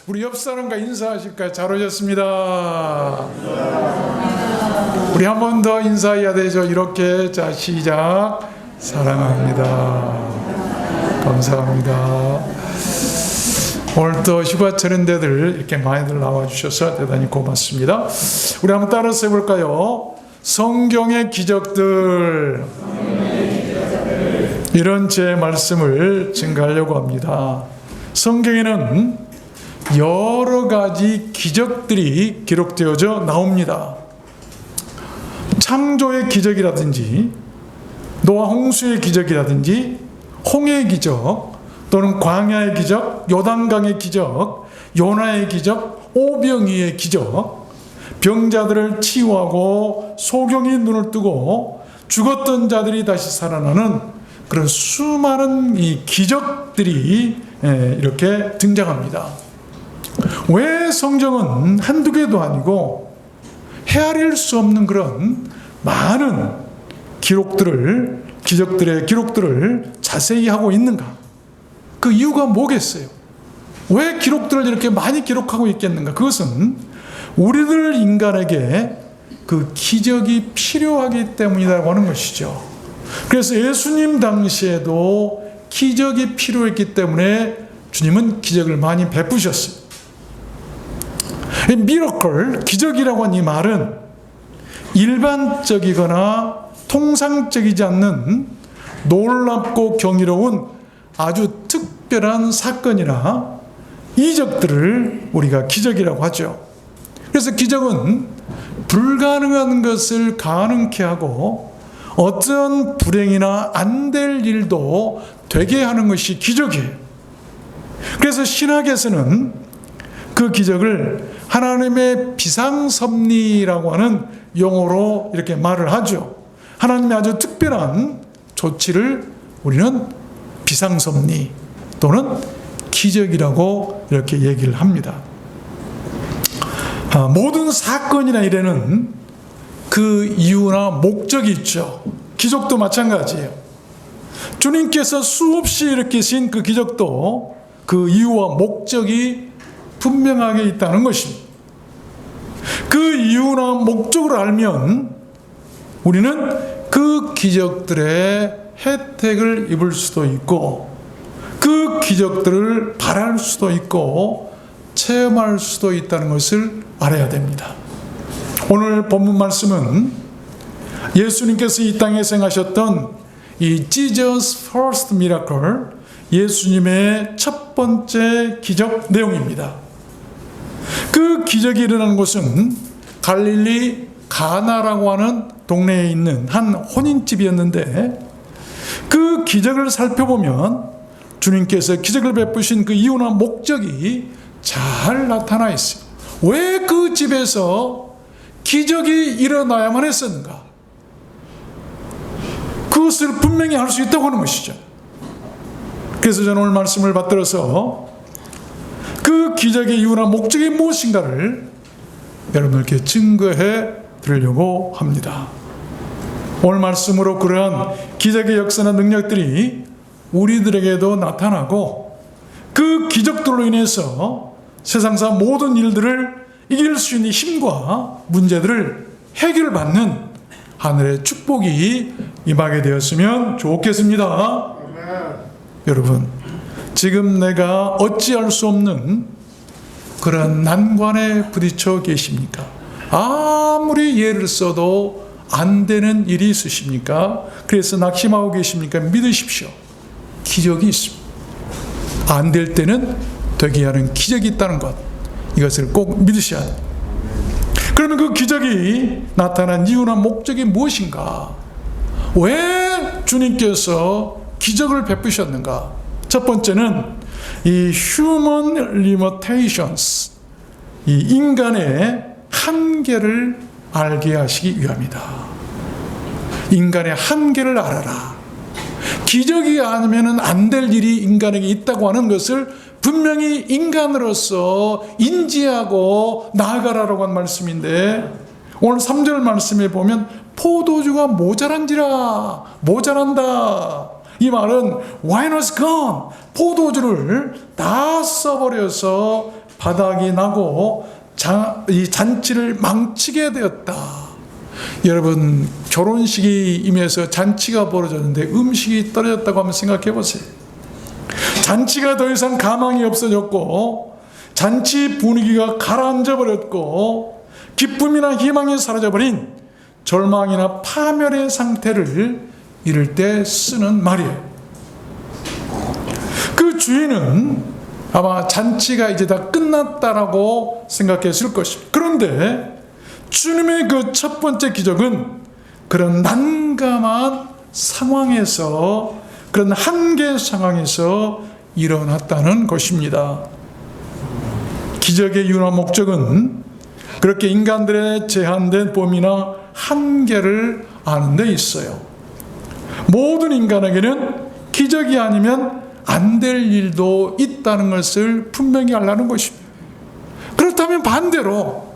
우리 옆 사람과 인사하실까요? 잘 오셨습니다. 우리 한 번 더 인사해야 되죠. 이렇게. 자, 시작. 사랑합니다. 감사합니다. 오늘 또 휴가철인데들 이렇게 많이들 나와주셔서 대단히 고맙습니다. 우리 한번 따라서 해볼까요? 성경의 기적들. 이런 제 말씀을 증가하려고 합니다. 성경에는 여러 가지 기적들이 기록되어져 나옵니다. 창조의 기적이라든지 노아 홍수의 기적이라든지 홍해의 기적 또는 광야의 기적, 요단강의 기적, 요나의 기적, 오병이의 기적, 병자들을 치유하고 소경이 눈을 뜨고 죽었던 자들이 다시 살아나는 그런 수많은 이 기적들이 이렇게 등장합니다. 왜 성경은 한두 개도 아니고 헤아릴 수 없는 그런 많은 기적들의 기록들을 자세히 하고 있는가? 그 이유가 뭐겠어요? 왜 기록들을 이렇게 많이 기록하고 있겠는가? 그것은 우리들 인간에게 그 기적이 필요하기 때문이라고 하는 것이죠. 그래서 예수님 당시에도 기적이 필요했기 때문에 주님은 기적을 많이 베푸셨어요. 미러클, 기적이라고 하는 이 말은 일반적이거나 통상적이지 않는 놀랍고 경이로운 아주 특별한 사건이나 이적들을 우리가 기적이라고 하죠. 그래서 기적은 불가능한 것을 가능케 하고 어떤 불행이나 안 될 일도 되게 하는 것이 기적이에요. 그래서 신학에서는 그 기적을 하나님의 비상섭리라고 하는 용어로 이렇게 말을 하죠. 하나님의 아주 특별한 조치를 우리는 비상섭리 또는 기적이라고 이렇게 얘기를 합니다. 모든 사건이나 일에는 그 이유나 목적이 있죠. 기적도 마찬가지예요. 주님께서 수없이 일으키신 그 기적도 그 이유와 목적이 분명하게 있다는 것입니다. 그 이유나 목적을 알면 우리는 그 기적들의 혜택을 입을 수도 있고 그 기적들을 바랄 수도 있고 체험할 수도 있다는 것을 알아야 됩니다. 오늘 본문 말씀은 예수님께서 이 땅에 생하셨던 이 Jesus First Miracle, 예수님의 첫 번째 기적 내용입니다. 그 기적이 일어난 곳은 갈릴리 가나라고 하는 동네에 있는 한 혼인집이었는데 그 기적을 살펴보면 주님께서 기적을 베푸신 그 이유나 목적이 잘 나타나 있어요. 왜 그 집에서 기적이 일어나야만 했었는가? 그것을 분명히 알 수 있다고 하는 것이죠. 그래서 저는 오늘 말씀을 받들어서 그 기적의 이유나 목적이 무엇인가를 여러분들께 증거해 드리려고 합니다. 오늘 말씀으로 그러한 기적의 역사나 능력들이 우리들에게도 나타나고 그 기적들로 인해서 세상사 모든 일들을 이길 수 있는 힘과 문제들을 해결받는 하늘의 축복이 임하게 되었으면 좋겠습니다. 여러분, 지금 내가 어찌할 수 없는 그런 난관에 부딪혀 계십니까? 아무리 예를 써도 안 되는 일이 있으십니까? 그래서 낙심하고 계십니까? 믿으십시오. 기적이 있습니다. 안 될 때는 되게 하는 기적이 있다는 것, 이것을 꼭 믿으셔야 합니다. 그러면 그 기적이 나타난 이유나 목적이 무엇인가? 왜 주님께서 기적을 베푸셨는가? 첫 번째는 이 human limitations, 이 인간의 한계를 알게 하시기 위함이다. 인간의 한계를 알아라. 기적이 아니면 안 될 일이 인간에게 있다고 하는 것을 분명히 인간으로서 인지하고 나아가라라고 한 말씀인데, 오늘 3절 말씀에 보면 포도주가 모자란다. 이 말은 wine was gone. 포도주를 다 써버려서 바닥이 나고 이 잔치를 망치게 되었다. 여러분, 결혼식이 임해서 잔치가 벌어졌는데 음식이 떨어졌다고 한번 생각해 보세요. 잔치가 더 이상 가망이 없어졌고 잔치 분위기가 가라앉아 버렸고 기쁨이나 희망이 사라져버린 절망이나 파멸의 상태를 이럴 때 쓰는 말이에요. 그 주인은 아마 잔치가 이제 다 끝났다라고 생각했을 것입니다. 그런데 주님의 그 첫 번째 기적은 그런 난감한 상황에서, 그런 한계 상황에서 일어났다는 것입니다. 기적의 이유나 목적은 그렇게 인간들의 제한된 범위나 한계를 아는 데 있어요. 모든 인간에게는 기적이 아니면 안 될 일도 있다는 것을 분명히 알라는 것입니다. 그렇다면 반대로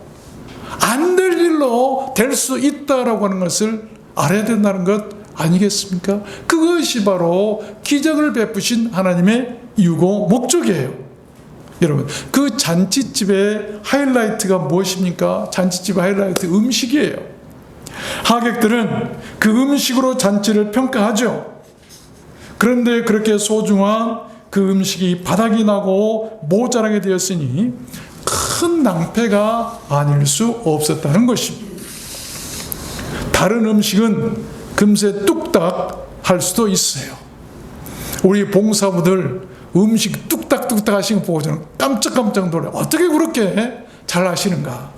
안 될 일로 될 수 있다라고 하는 것을 알아야 된다는 것 아니겠습니까? 그것이 바로 기적을 베푸신 하나님의 이유고 목적이에요. 여러분, 그 잔치집의 하이라이트가 무엇입니까? 잔치집의 하이라이트 음식이에요. 하객들은 그 음식으로 잔치를 평가하죠. 그런데 그렇게 소중한 그 음식이 바닥이 나고 모자라게 되었으니 큰 낭패가 아닐 수 없었다는 것입니다. 다른 음식은 금세 뚝딱 할 수도 있어요. 우리 봉사부들 음식 뚝딱뚝딱 하시는 거 보고 저는 깜짝깜짝 놀라요. 어떻게 그렇게 잘 하시는가.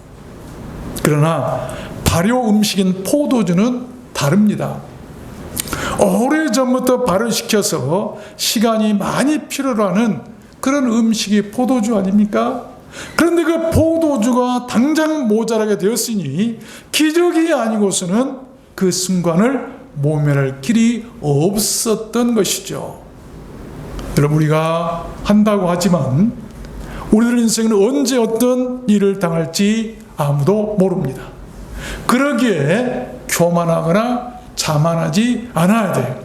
그러나 발효 음식인 포도주는 다릅니다. 오래전부터 발효시켜서 시간이 많이 필요로 하는 그런 음식이 포도주 아닙니까? 그런데 그 포도주가 당장 모자라게 되었으니 기적이 아니고서는 그 순간을 모면할 길이 없었던 것이죠. 여러분, 우리가 한다고 하지만 우리들 인생은 언제 어떤 일을 당할지 아무도 모릅니다. 그러기에 교만하거나 자만하지 않아야 돼요.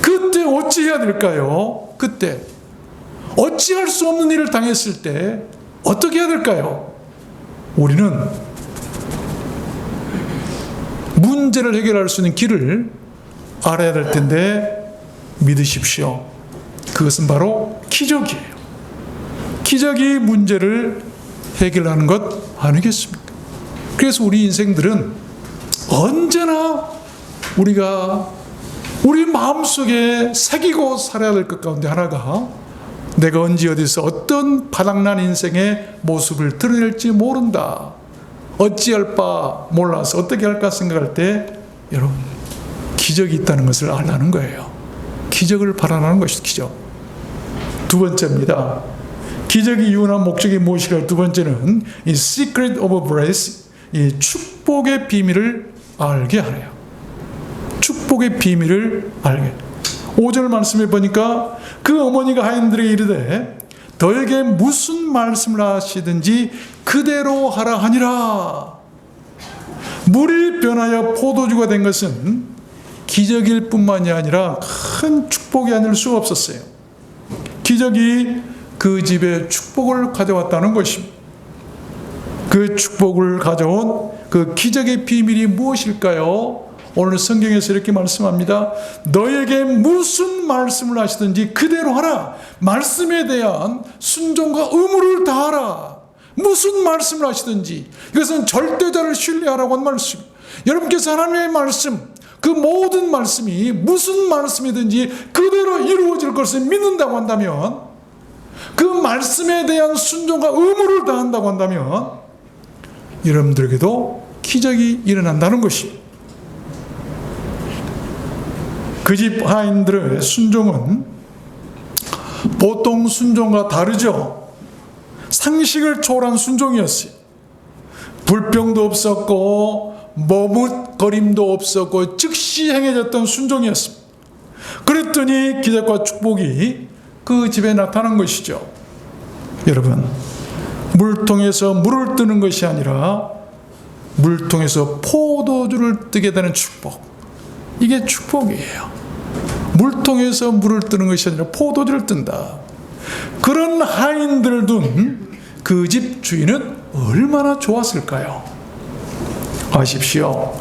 그때 어찌해야 될까요? 그때 어찌할 수 없는 일을 당했을 때 어떻게 해야 될까요? 우리는 문제를 해결할 수 있는 길을 알아야 될 텐데 믿으십시오. 그것은 바로 기적이에요. 기적이 문제를 해결하는 것 아니겠습니까? 그래서 우리 인생들은 언제나 우리가 우리 마음속에 새기고 살아야 될 것 가운데 하나가 내가 언제 어디서 어떤 바닥난 인생의 모습을 드러낼지 모른다. 어찌할 바 몰라서 어떻게 할까 생각할 때 여러분, 기적이 있다는 것을 알라는 거예요. 기적을 바라는 것이 기적. 두 번째입니다. 기적의 이유나 목적이 무엇일까? 두 번째는 이 secret of grace, 이 축복의 비밀을 알게 하래요. 축복의 비밀을 알게. 5절 말씀에 보니까 그 어머니가 하인들에게 이르되 너에게 무슨 말씀을 하시든지 그대로 하라 하니라. 물이 변하여 포도주가 된 것은 기적일 뿐만이 아니라 큰 축복이 아닐 수가 없었어요. 기적이 그 집에 축복을 가져왔다는 것입니다. 그 축복을 가져온 그 기적의 비밀이 무엇일까요? 오늘 성경에서 이렇게 말씀합니다. 너에게 무슨 말씀을 하시든지 그대로 하라. 말씀에 대한 순종과 의무를 다하라. 무슨 말씀을 하시든지. 이것은 절대자를 신뢰하라고 한 말씀. 여러분께서 하나님의 말씀, 그 모든 말씀이 무슨 말씀이든지 그대로 이루어질 것을 믿는다고 한다면, 그 말씀에 대한 순종과 의무를 다한다고 한다면 여러분들에게도 기적이 일어난다는 것입니다. 그 집 하인들의 순종은 보통 순종과 다르죠. 상식을 초월한 순종이었어요. 불평도 없었고 머뭇거림도 없었고 즉시 행해졌던 순종이었습니다. 그랬더니 기적과 축복이 그 집에 나타난 것이죠. 여러분, 물통에서 물을 뜨는 것이 아니라 물통에서 포도주를 뜨게 되는 축복, 이게 축복이에요. 물통에서 물을 뜨는 것이 아니라 포도주를 뜬다. 그런 하인들을 둔 그 집 주인은 얼마나 좋았을까요? 아십시오.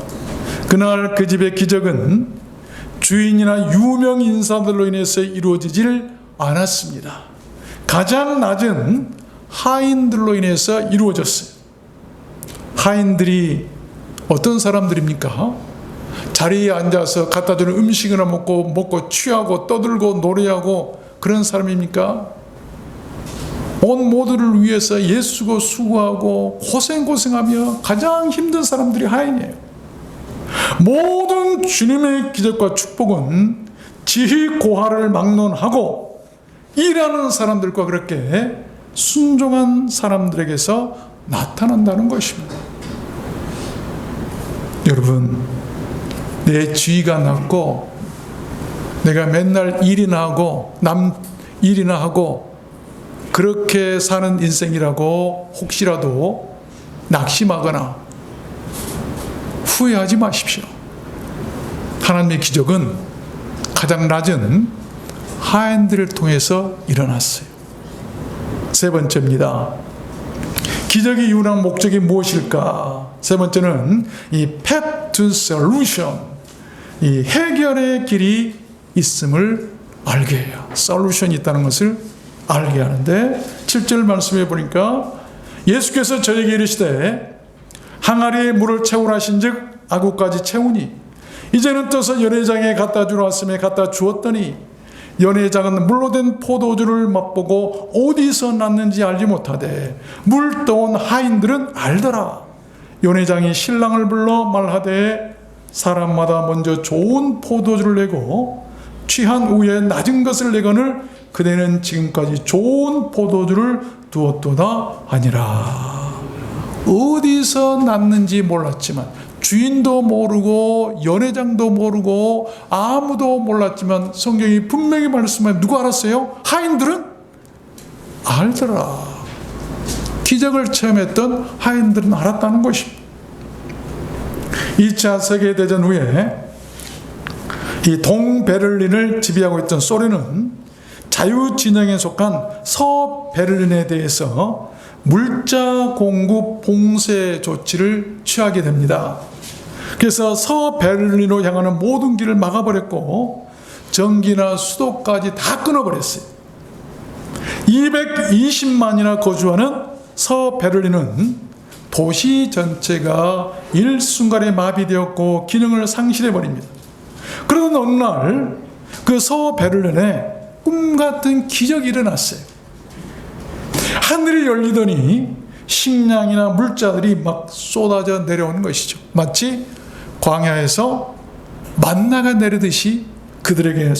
그날 그 집의 기적은 주인이나 유명 인사들로 인해서 이루어지질 않았습니다. 가장 낮은 하인들로 인해서 이루어졌어요. 하인들이 어떤 사람들입니까? 자리에 앉아서 갖다 주는 음식이나 먹고 취하고 떠들고 노래하고 그런 사람입니까? 온 모두를 위해서 애쓰고 수고하고 고생하며 가장 힘든 사람들이 하인이에요. 모든 주님의 기적과 축복은 지희 고하를 막론하고 일하는 사람들과 그렇게 순종한 사람들에게서 나타난다는 것입니다. 여러분, 내 지위가 낮고 내가 맨날 일이나 하고 남 일이나 하고 그렇게 사는 인생이라고 혹시라도 낙심하거나 후회하지 마십시오. 하나님의 기적은 가장 낮은 하인들을 통해서 일어났어요. 세 번째입니다. 기적이 이루는 목적이 무엇일까? 세 번째는 이 path to solution, 이 해결의 길이 있음을 알게 해요. 솔루션이 있다는 것을 알게 하는데 7절 말씀해 보니까 예수께서 저에게 이르시되 항아리에 물을 채우라 하신즉 아구까지 채우니 이제는 떠서 연회장에 갖다 주라 하심에 갖다 주었더니 연회장은 물로 된 포도주를 맛보고 어디서 났는지 알지 못하되 물 떠온 하인들은 알더라. 연회장이 신랑을 불러 말하되 사람마다 먼저 좋은 포도주를 내고 취한 후에 낮은 것을 내거늘 그대는 지금까지 좋은 포도주를 두었도다 하니라. 어디서 났는지 몰랐지만 주인도 모르고 연회장도 모르고 아무도 몰랐지만 성경이 분명히 말씀하면 누가 알았어요? 하인들은 알더라. 기적을 체험했던 하인들은 알았다는 것입니다. 2차 세계대전 후에 이 동베를린을 지배하고 있던 소련은 자유진영에 속한 서베를린에 대해서 물자 공급 봉쇄 조치를 취하게 됩니다. 그래서 서베를린으로 향하는 모든 길을 막아버렸고 전기나 수도까지 다 끊어버렸어요. 220만이나 거주하는 서베를린은 도시 전체가 일순간에 마비되었고 기능을 상실해버립니다. 그러던 어느 날 그 서베를린에 꿈같은 기적이 일어났어요. 하늘이 열리더니 식량이나 물자들이 막 쏟아져 내려오는 것이죠. 마치 광야에서 만나가 내리듯이 그들에게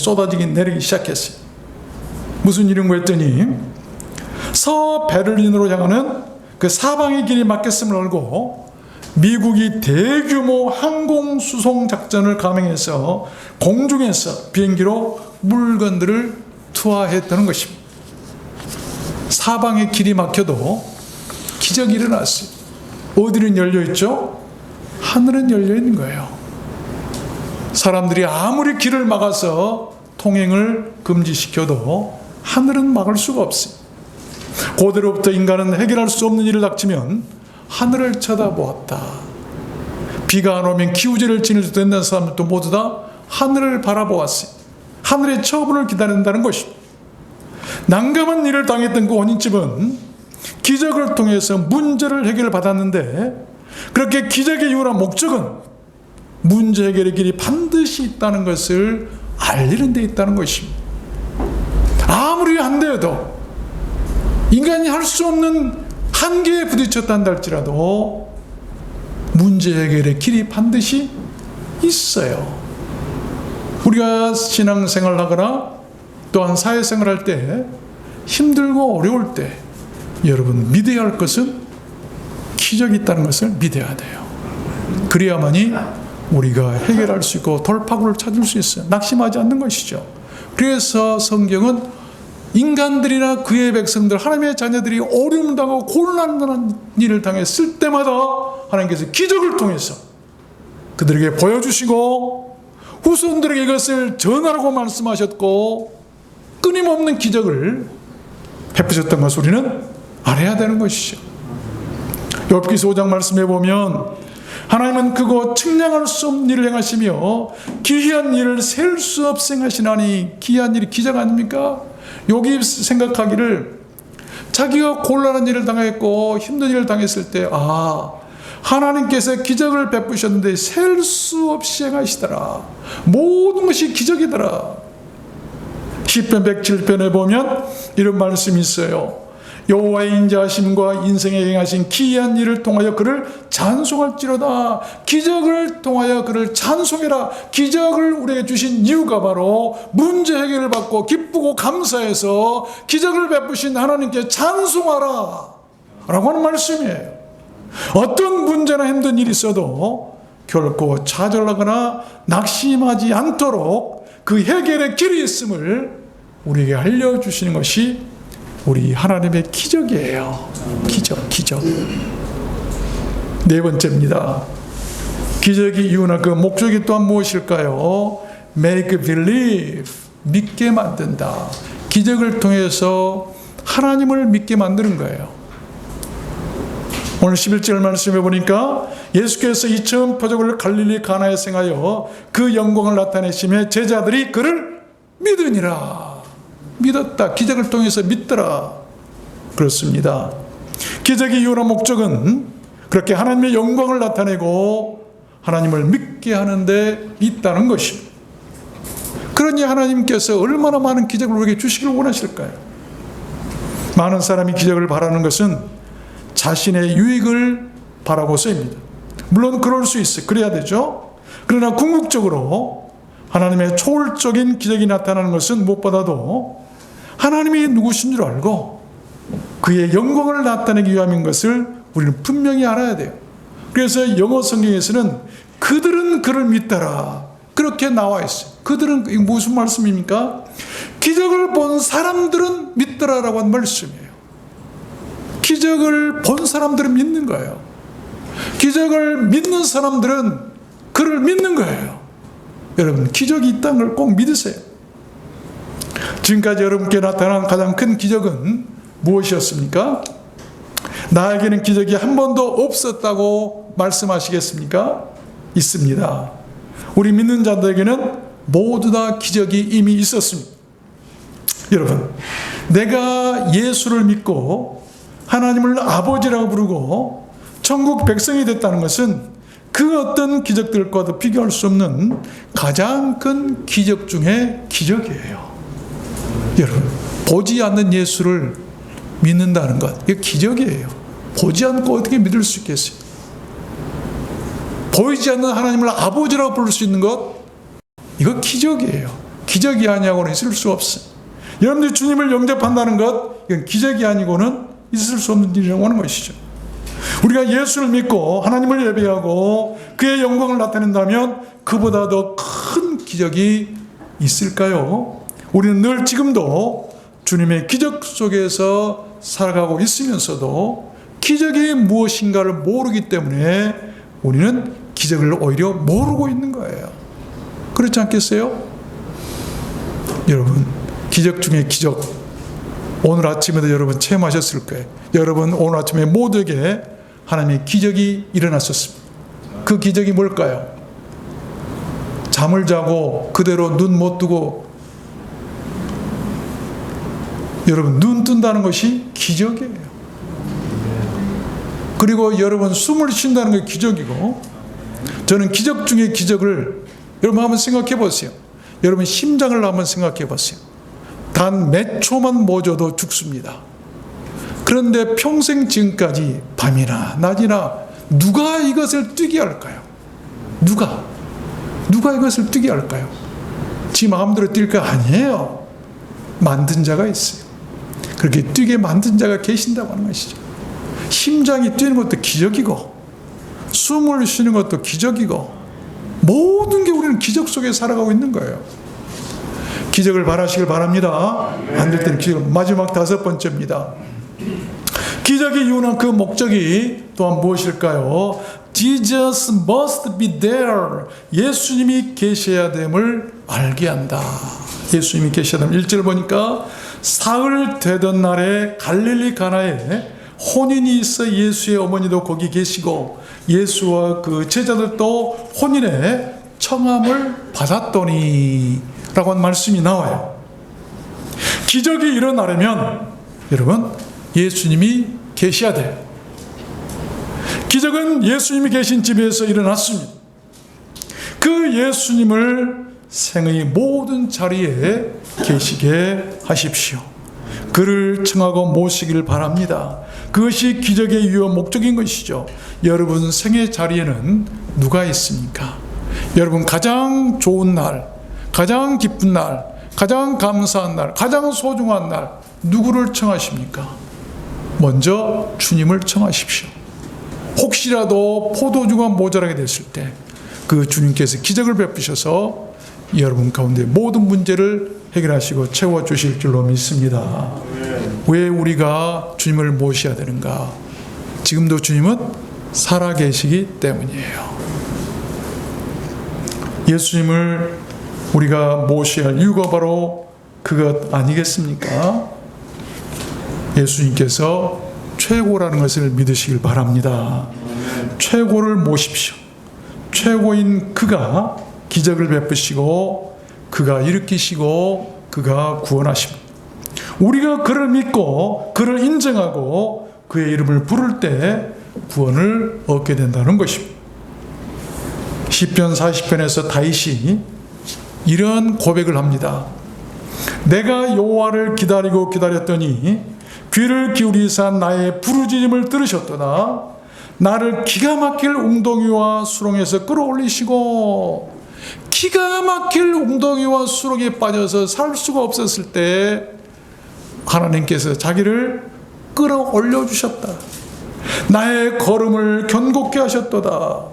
내리기 시작했어요. 무슨 일인가 했더니 서베를린으로 향하는 그 사방의 길이 막혔음을 알고 미국이 대규모 항공수송 작전을 감행해서 공중에서 비행기로 물건들을 투하했다는 것입니다. 사방의 길이 막혀도 기적이 일어났어요. 어디는 열려있죠? 하늘은 열려있는 거예요. 사람들이 아무리 길을 막아서 통행을 금지시켜도 하늘은 막을 수가 없어요. 고대로부터 인간은 해결할 수 없는 일을 닥치면 하늘을 쳐다보았다. 비가 안 오면 기우제를 지낼 수 있는 사람들도 모두 다 하늘을 바라보았어요. 하늘의 처분을 기다린다는 것입니다. 난감한 일을 당했던 그 원인집은 기적을 통해서 문제를 해결받았는데 그렇게 기적의 이유나 목적은 문제 해결의 길이 반드시 있다는 것을 알리는 데 있다는 것입니다. 아무리 안 되어도 인간이 할 수 없는 한계에 부딪혔단다 할지라도 문제 해결의 길이 반드시 있어요. 우리가 신앙생활을 하거나 또한 사회생활을 할 때 힘들고 어려울 때 여러분 믿어야 할 것은 기적이 있다는 것을 믿어야 돼요. 그래야만이 우리가 해결할 수 있고 돌파구를 찾을 수 있어요. 낙심하지 않는 것이죠. 그래서 성경은 인간들이나 그의 백성들, 하나님의 자녀들이 어려움 당하고 곤란한 일을 당했을 때마다 하나님께서 기적을 통해서 그들에게 보여주시고 후손들에게 이것을 전하라고 말씀하셨고 끊임없는 기적을 베푸셨던 것을 우리는 알아야 되는 것이죠. 욥기서 5장 말씀해 보면 하나님은 크고 측량할 수 없는 일을 행하시며 기이한 일을 셀 수 없이 행하시나니, 기이한 일이 기적 아닙니까? 욥이 생각하기를 자기가 곤란한 일을 당했고 힘든 일을 당했을 때 하나님께서 기적을 베푸셨는데 셀 수 없이 행하시더라. 모든 것이 기적이더라. 시편 107편에 보면 이런 말씀이 있어요. 여호와의 인자하심과 인생에 행하신 기이한 일을 통하여 그를 찬송할지로다. 기적을 통하여 그를 찬송해라. 기적을 우리에게 주신 이유가 바로 문제 해결을 받고 기쁘고 감사해서 기적을 베푸신 하나님께 찬송하라 라고 하는 말씀이에요. 어떤 문제나 힘든 일이 있어도 결코 좌절하거나 낙심하지 않도록 그 해결의 길이 있음을 우리에게 알려주시는 것이 우리 하나님의 기적이에요. 기적. 네 번째입니다. 기적의 이유나 그 목적이 또한 무엇일까요? Make believe, 믿게 만든다. 기적을 통해서 하나님을 믿게 만드는 거예요. 오늘 11절 말씀해 보니까 예수께서 이 처음 표적을 갈릴리 가나에서 행하여 그 영광을 나타내시며 제자들이 그를 믿으니라. 믿었다. 기적을 통해서 믿더라. 그렇습니다. 기적의 이유나 목적은 그렇게 하나님의 영광을 나타내고 하나님을 믿게 하는 데 있다는 것입니다. 그러니 하나님께서 얼마나 많은 기적을 우리에게 주시길 원하실까요? 많은 사람이 기적을 바라는 것은 자신의 유익을 바라고서입니다. 물론 그럴 수 있어요. 그래야 되죠. 그러나 궁극적으로 하나님의 초월적인 기적이 나타나는 것은 무엇보다도 하나님이 누구신 줄 알고 그의 영광을 나타내기 위함인 것을 우리는 분명히 알아야 돼요. 그래서 영어 성경에서는 그들은 그를 믿더라 그렇게 나와 있어요. 그들은 이게 무슨 말씀입니까? 기적을 본 사람들은 믿더라라고 하는 말씀이에요. 기적을 본 사람들은 믿는 거예요. 기적을 믿는 사람들은 그를 믿는 거예요. 여러분, 기적이 있다는 걸 꼭 믿으세요. 지금까지 여러분께 나타난 가장 큰 기적은 무엇이었습니까? 나에게는 기적이 한 번도 없었다고 말씀하시겠습니까? 있습니다. 우리 믿는 자들에게는 모두 다 기적이 이미 있었습니다. 여러분, 내가 예수를 믿고 하나님을 아버지라고 부르고 천국 백성이 됐다는 것은 그 어떤 기적들과도 비교할 수 없는 가장 큰 기적 중에 기적이에요. 여러분, 보지 않는 예수를 믿는다는 것, 이게 기적이에요. 보지 않고 어떻게 믿을 수 있겠어요? 보이지 않는 하나님을 아버지라고 부를 수 있는 것, 이거 기적이에요. 기적이 아니하고는 있을 수 없어요. 여러분들이 주님을 영접한다는 것, 이건 기적이 아니고는 있을 수 없는 일이라고 하는 것이죠. 우리가 예수를 믿고 하나님을 예배하고 그의 영광을 나타낸다면 그보다 더 큰 기적이 있을까요? 우리는 늘 지금도 주님의 기적 속에서 살아가고 있으면서도 기적이 무엇인가를 모르기 때문에 우리는 기적을 오히려 모르고 있는 거예요. 그렇지 않겠어요? 여러분, 기적 중에 기적, 오늘 아침에도 여러분 체험하셨을 거예요. 여러분 오늘 아침에 모두에게 하나님의 기적이 일어났었습니다. 그 기적이 뭘까요? 잠을 자고 그대로 눈 못 뜨고, 여러분 눈 뜬다는 것이 기적이에요. 그리고 여러분 숨을 쉰다는 게 기적이고, 저는 기적 중에 기적을 여러분 한번 생각해 보세요. 여러분 심장을 한번 생각해 보세요. 단 몇 초만 멎어도 죽습니다. 그런데 평생 지금까지 밤이나 낮이나 누가 이것을 뛰게 할까요? 누가 이것을 뛰게 할까요? 지 마음대로 뛸 거 아니에요. 만든 자가 있어요. 그렇게 뛰게 만든 자가 계신다고 하는 것이죠. 심장이 뛰는 것도 기적이고 숨을 쉬는 것도 기적이고 모든 게 우리는 기적 속에 살아가고 있는 거예요. 기적을 바라시길 바랍니다. 안 될 때는 기적. 마지막 5번째입니다. 기적의 이유는 그 목적이 또한 무엇일까요? Jesus must be there. 예수님이 계셔야 됨을 알게 한다. 예수님이 계셔야 됨. 1절 보니까 사흘 되던 날에 갈릴리 가나에 혼인이 있어 예수의 어머니도 거기 계시고 예수와 그 제자들도 혼인의 청함을 받았더니 라고 하는 말씀이 나와요. 기적이 일어나려면 여러분 예수님이 계셔야 돼요. 기적은 예수님이 계신 집에서 일어났습니다. 그 예수님을 생의 모든 자리에 계시게 하십시오. 그를 청하고 모시기를 바랍니다. 그것이 기적의 유효 목적인 것이죠. 여러분 생의 자리에는 누가 있습니까? 여러분 가장 좋은 날, 가장 기쁜 날, 가장 감사한 날, 가장 소중한 날 누구를 청하십니까? 먼저 주님을 청하십시오. 혹시라도 포도주가 모자라게 됐을 때 그 주님께서 기적을 베푸셔서 여러분 가운데 모든 문제를 해결하시고 채워주실 줄로 믿습니다. 왜 우리가 주님을 모셔야 되는가? 지금도 주님은 살아계시기 때문이에요. 예수님을 우리가 모셔야 할 이유가 바로 그것 아니겠습니까? 예수님께서 최고라는 것을 믿으시길 바랍니다. 최고를 모십시오. 최고인 그가 기적을 베푸시고 그가 일으키시고 그가 구원하십니다. 우리가 그를 믿고 그를 인정하고 그의 이름을 부를 때 구원을 얻게 된다는 것입니다. 시편 40편에서 다윗이 이런 고백을 합니다. 내가 여호와를 기다리고 기다렸더니 귀를 기울이사 나의 부르짖음을 들으셨도다. 나를 기가 막힐 웅덩이와 수렁에서 끌어올리시고, 기가 막힐 웅덩이와 수렁에 빠져서 살 수가 없었을 때 하나님께서 자기를 끌어올려 주셨다. 나의 걸음을 견고케 하셨도다.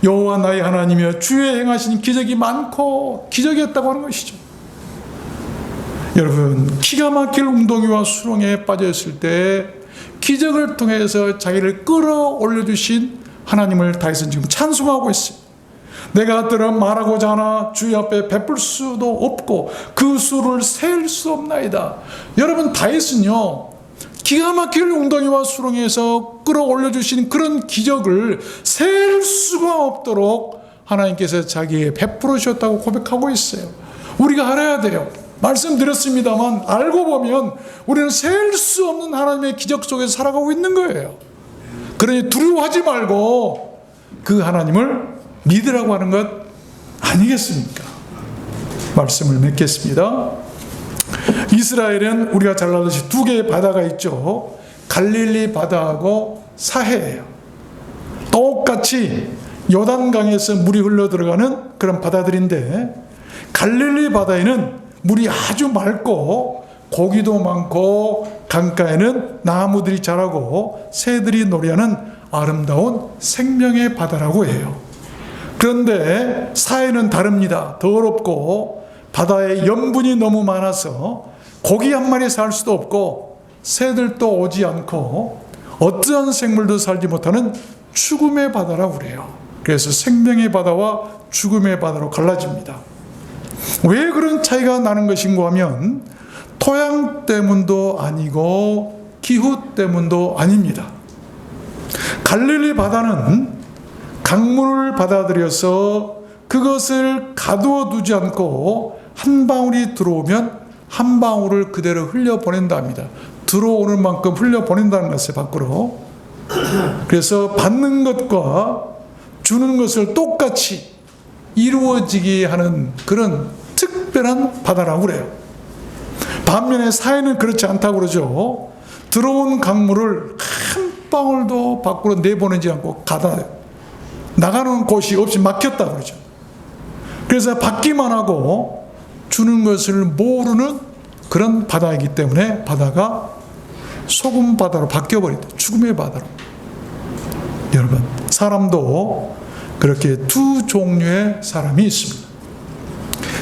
여호와 나의 하나님이여 주의 행하신 기적이 많고 기적이었다고 하는 것이죠. 여러분 기가 막힐 웅덩이와 수렁에 빠졌을 때 기적을 통해서 자기를 끌어올려 주신 하나님을 다윗은 지금 찬송하고 있어요. 내가 들어 말하고자 하나 주의 앞에 베풀 수도 없고 그 수를 셀 수 없나이다. 여러분 다윗은요 기가 막힐 웅덩이와 수렁에서 끌어올려 주신 그런 기적을 셀 수가 없도록 하나님께서 자기에 베풀어 주셨다고 고백하고 있어요. 우리가 알아야 돼요. 말씀드렸습니다만 알고 보면 우리는 셀 수 없는 하나님의 기적 속에서 살아가고 있는 거예요. 그러니 두려워하지 말고 그 하나님을 믿으라고 하는 것 아니겠습니까? 말씀을 맺겠습니다. 이스라엘은 우리가 잘 알듯이 두 개의 바다가 있죠. 갈릴리 바다하고 사해예요. 똑같이 요단강에서 물이 흘러 들어가는 그런 바다들인데 갈릴리 바다에는 물이 아주 맑고 고기도 많고 강가에는 나무들이 자라고 새들이 노래하는 아름다운 생명의 바다라고 해요. 그런데 사해는 다릅니다. 더럽고 바다에 염분이 너무 많아서 고기 한 마리 살 수도 없고 새들도 오지 않고 어떠한 생물도 살지 못하는 죽음의 바다라고 그래요. 그래서 생명의 바다와 죽음의 바다로 갈라집니다. 왜 그런 차이가 나는 것인가 하면 토양 때문도 아니고 기후 때문도 아닙니다. 갈릴리 바다는 강물을 받아들여서 그것을 가두어 두지 않고 한 방울이 들어오면 한 방울을 그대로 흘려보낸다 합니다. 들어오는 만큼 흘려보낸다는 것을 밖으로. 그래서 받는 것과 주는 것을 똑같이 이루어지게 하는 그런 특별한 바다라고 그래요. 반면에 사해는 그렇지 않다고 그러죠. 들어온 강물을 한 방울도 밖으로 내보내지 않고 나가는 곳이 없이 막혔다 그러죠. 그래서 받기만 하고 주는 것을 모르는 그런 바다이기 때문에 바다가 소금 바다로 바뀌어버린다. 죽음의 바다로. 여러분 사람도 그렇게 두 종류의 사람이 있습니다.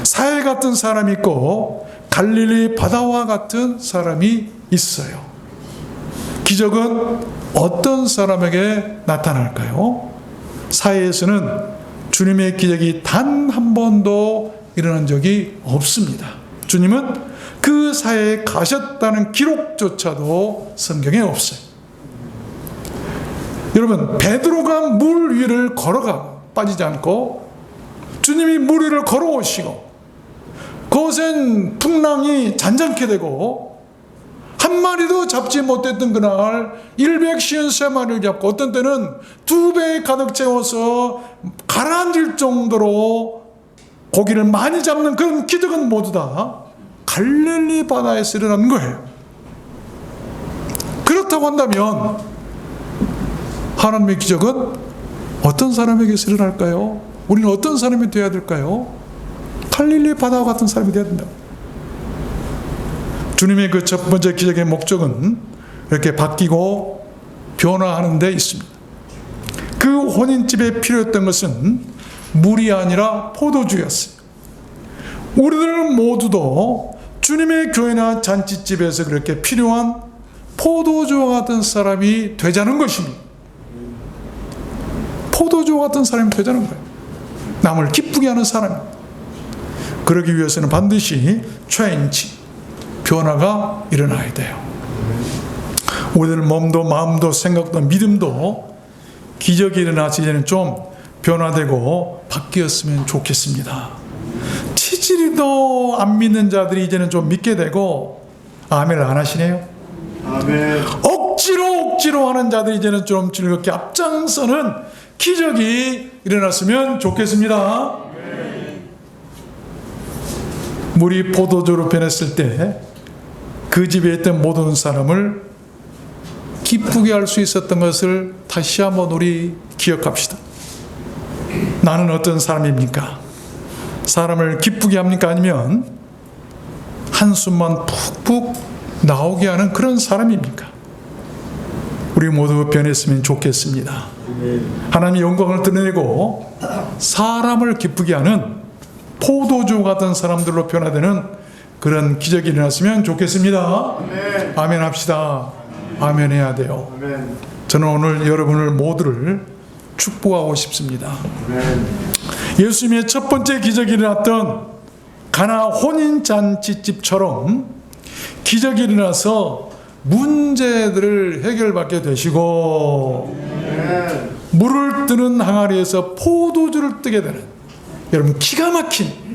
사해 같은 사람이 있고 갈릴리 바다와 같은 사람이 있어요. 기적은 어떤 사람에게 나타날까요? 사회에서는 주님의 기적이 단 한 번도 일어난 적이 없습니다. 주님은 그 사회에 가셨다는 기록조차도 성경에 없어요. 여러분, 베드로가 물 위를 걸어가고 빠지지 않고 주님이 물 위를 걸어오시고 그곳엔 풍랑이 잔잔케 되고 한 마리도 잡지 못했던 그날 153마리를 잡고 어떤 때는 2배 가득 채워서 가라앉을 정도로 고기를 많이 잡는 그런 기적은 모두 다 갈릴리 바다에서 일어난 거예요. 그렇다고 한다면 하나님의 기적은 어떤 사람에게서 일어날까요? 우리는 어떤 사람이 되어야 될까요? 갈릴리 바다와 같은 사람이 되어야 된다. 주님의 그 첫 번째 기적의 목적은 이렇게 바뀌고 변화하는 데 있습니다. 그 혼인집에 필요했던 것은 물이 아니라 포도주였어요. 우리들 모두도 주님의 교회나 잔치집에서 그렇게 필요한 포도주와 같은 사람이 되자는 것입니다. 포도주와 같은 사람이 되자는 거예요. 남을 기쁘게 하는 사람입니다. 그러기 위해서는 반드시 체인지, 변화가 일어나야 돼요. 우리들 몸도 마음도 생각도 믿음도 기적이 일어나서 이제는 좀 변화되고 바뀌었으면 좋겠습니다. 치질이도 안 믿는 자들이 이제는 좀 믿게 되고, 아멘을 안 하시네요. 아멘. 억지로 하는 자들이 이제는 좀 즐겁게 앞장서는 기적이 일어났으면 좋겠습니다. 물이 포도주로 변했을 때 그 집에 있던 모든 사람을 기쁘게 할 수 있었던 것을 다시 한번 우리 기억합시다. 나는 어떤 사람입니까? 사람을 기쁘게 합니까? 아니면 한숨만 푹푹 나오게 하는 그런 사람입니까? 우리 모두 변했으면 좋겠습니다. 하나님의 영광을 드러내고 사람을 기쁘게 하는 포도주 같은 사람들로 변화되는 그런 기적이 일어났으면 좋겠습니다. 아멘 합시다. 아멘 해야 돼요. 저는 오늘 여러분을 모두를 축복하고 싶습니다. 예수님의 첫 번째 기적이 일어났던 가나 혼인잔치집처럼 기적이 일어나서 문제들을 해결받게 되시고 물을 뜨는 항아리에서 포도주를 뜨게 되는, 여러분, 기가 막힌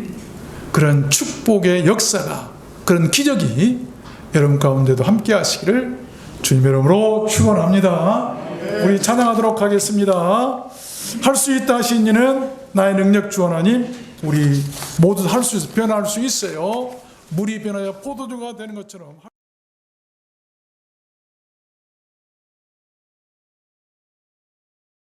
그런 축복의 역사가, 그런 기적이 여러분 가운데도 함께 하시기를 주님의 이름으로 축원합니다. 우리 찬양하도록 하겠습니다. 할 수 있다 하신 이는 나의 능력 주 하나님, 우리 모두 할 수 있어요. 변화할 수 있어요. 물이 변하여 포도주가 되는 것처럼.